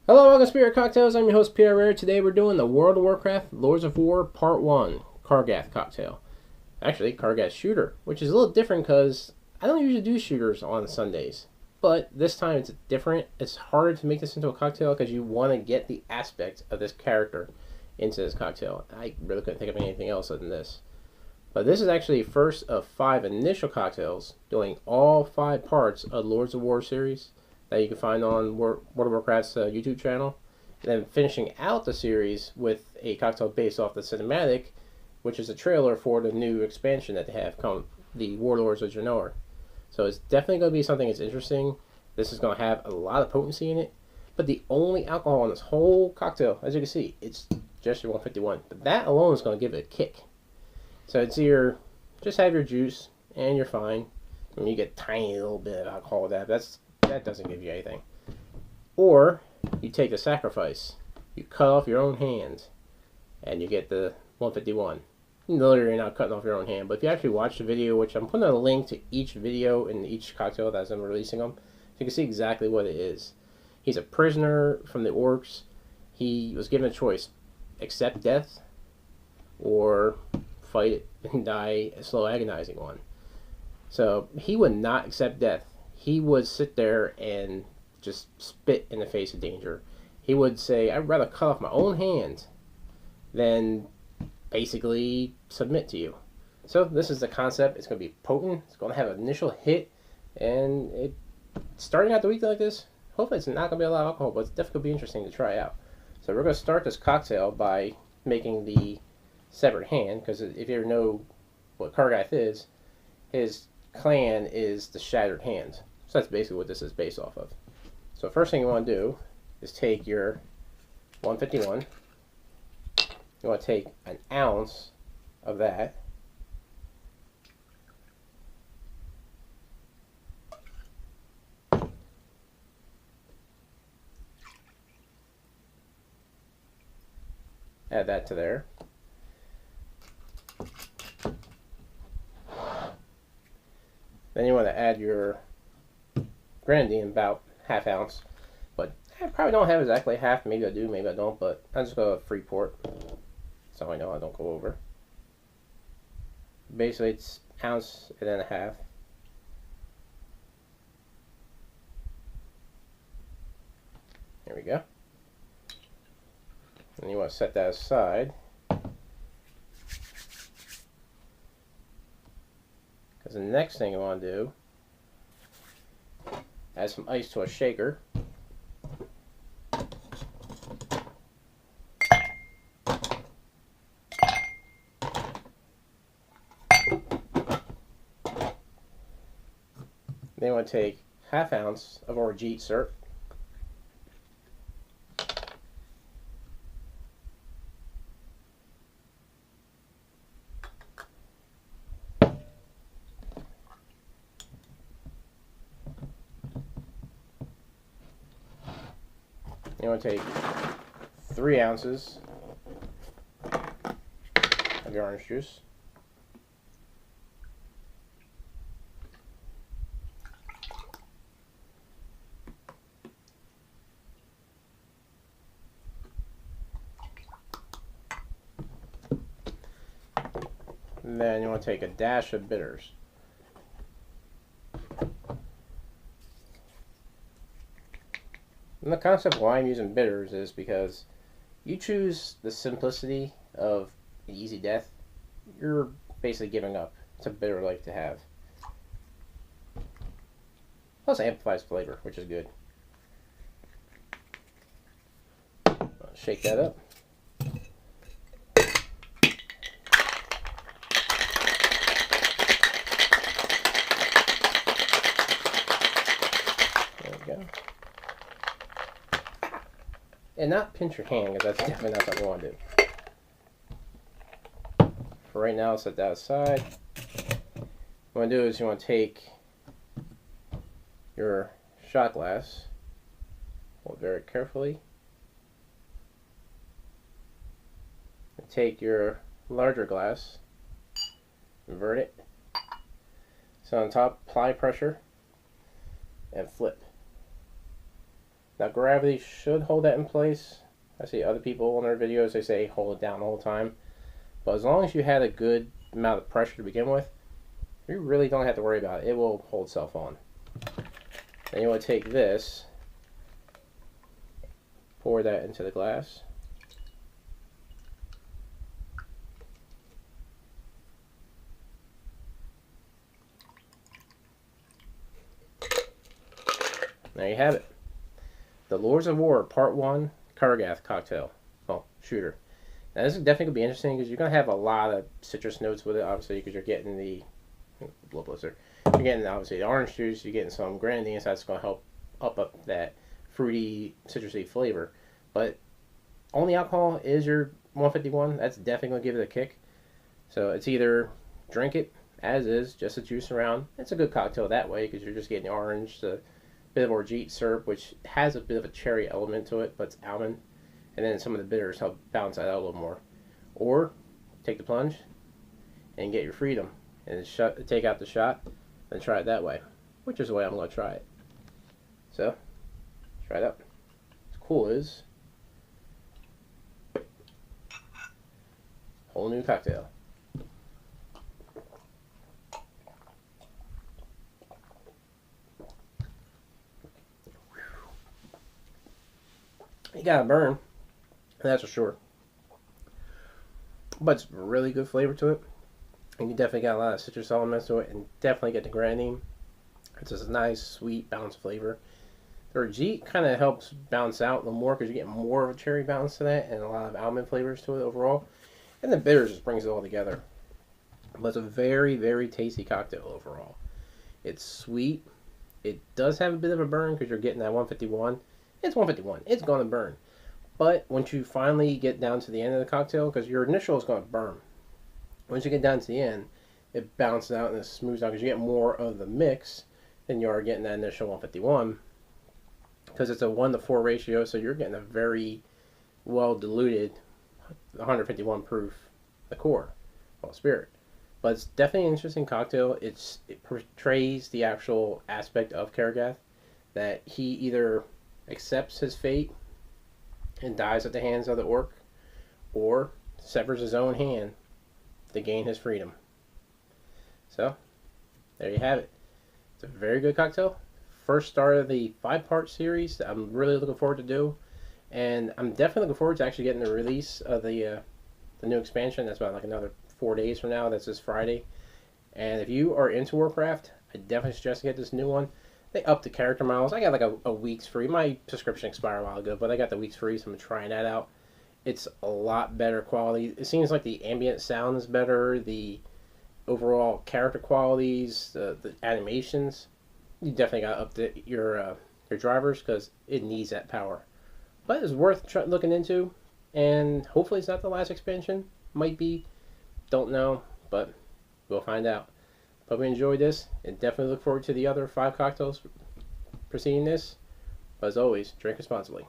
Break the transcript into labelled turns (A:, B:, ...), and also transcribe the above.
A: Hello, welcome to Spirit Cocktails. I'm your host, Pierre Rare. Today we're doing the World of Warcraft Lords of War Part 1 Kargath cocktail. Actually, Kargath shooter, which is a little different because I don't usually do shooters on Sundays. But this time it's different. It's harder to make this into a cocktail because you want to get the aspect of this character into this cocktail. I really couldn't think of anything else other than this. But this is actually first of 5 initial cocktails doing all 5 parts of Lords of War series that you can find on World of Warcraft's YouTube channel. And then finishing out the series with a cocktail based off the cinematic, which is a trailer for the new expansion that they have called the Warlords of Draenor. So it's definitely going to be something that's interesting. This is going to have a lot of potency in it. But the only alcohol in this whole cocktail, as you can see, it's just your 151. But that alone is going to give it a kick. So it's either just have your juice and you're fine. And you get a tiny little bit of alcohol with that. That doesn't give you anything. Or you take the sacrifice. You cut off your own hand and you get the 151. Literally, you're not cutting off your own hand. But if you actually watch the video, which I'm putting a link to each video in each cocktail as I'm releasing them, so you can see exactly what it is. He's a prisoner from the orcs. He was given a choice: accept death or fight it and die a slow, agonizing one. So he would not accept death. He would sit there and just spit in the face of danger. He would say, I'd rather cut off my own hand than basically submit to you. So this is the concept. It's going to be potent. It's going to have an initial hit. And starting out the week like this, hopefully it's not going to be a lot of alcohol, but it's definitely going to be interesting to try out. So we're going to start this cocktail by making the severed hand, because if you ever know what Kargath is, his clan is the Shattered Hand. So that's basically what this is based off of. So first thing you want to do is take your 151. You want to take an ounce of that. Add that to there. Then you want to add your grenadine, about ½ ounce. But I probably don't have exactly half. Maybe I do, maybe I don't. But I just go free port. So I know I don't go over. Basically, it's ounce and then a half. There we go. And you want to set that aside. Because the next thing you want to do, add some ice to a shaker. Then you want to take ½ ounce of orgeat syrup. You want to take 3 ounces of your orange juice. And then you want to take a dash of bitters. And the concept why I'm using bitters is because you choose the simplicity of an easy death, you're basically giving up. It's a bitter life to have. Plus it amplifies flavor, which is good. Shake that up. There we go. And not pinch your hand, because that's definitely not something you want to do. For right now, I'll set that aside. What you want to do is you want to take your shot glass, hold it very carefully, and take your larger glass, invert it, so on top, apply pressure, and flip. Now gravity should hold that in place. I see other people on their videos, they say hold it down the whole time. But as long as you had a good amount of pressure to begin with, you really don't have to worry about it. It will hold itself on. Then you want to take this, pour that into the glass. There you have it. The Lords of War Part 1 Kargath cocktail. Well, shooter. Now this is definitely going to be interesting because you're going to have a lot of citrus notes with it, obviously, because you're getting the blood blister. You're getting, obviously, the orange juice. You're getting some grenadine, so that's going to help up that fruity, citrusy flavor. But only alcohol is your 151. That's definitely going to give it a kick. So it's either drink it as is, just a juice around. It's a good cocktail that way because you're just getting the orange, the bit of orgeat syrup, which has a bit of a cherry element to it, but it's almond, and then some of the bitters help balance that out a little more. Or take the plunge and get your freedom and take out the shot and try it that way, which is the way I'm going to try it. So try it out. What's cool is whole new cocktail. You gotta burn, that's for sure. But it's really good flavor to it. And you definitely got a lot of citrus elements to it, and definitely get the grenadine. It's just a nice, sweet, balanced flavor. The orgeat kind of helps balance out a little more because you get more of a cherry balance to that and a lot of almond flavors to it overall. And the bitters just brings it all together. But it's a very, very tasty cocktail overall. It's sweet. It does have a bit of a burn because you're getting that 151. It's 151. It's going to burn. But once you finally get down to the end of the cocktail, because your initial is going to burn, once you get down to the end, it balances out and it smooths out because you get more of the mix than you are getting that initial 151. Because it's a 1-to-4 ratio, so you're getting a very well diluted 151 proof liqueur, well, spirit. But it's definitely an interesting cocktail. It portrays the actual aspect of Kargath, that he either accepts his fate and dies at the hands of the orc, or severs his own hand to gain his freedom. So, there you have it. It's a very good cocktail. First start of the 5-part series that I'm really looking forward to do. And I'm definitely looking forward to actually getting the release of the new expansion. That's about like another 4 days from now. That's this Friday. And if you are into Warcraft, I definitely suggest to get this new one. They upped the character models. I got like a week's free. My subscription expired a while ago, but I got the week's free, so I'm trying that out. It's a lot better quality. It seems like the ambient sound is better. The overall character qualities, the animations. You definitely got to update your drivers because it needs that power. But it's worth looking into, and hopefully it's not the last expansion. Might be. Don't know, but we'll find out. Hope you enjoyed this, and definitely look forward to the other 5 cocktails preceding this. But as always, drink responsibly.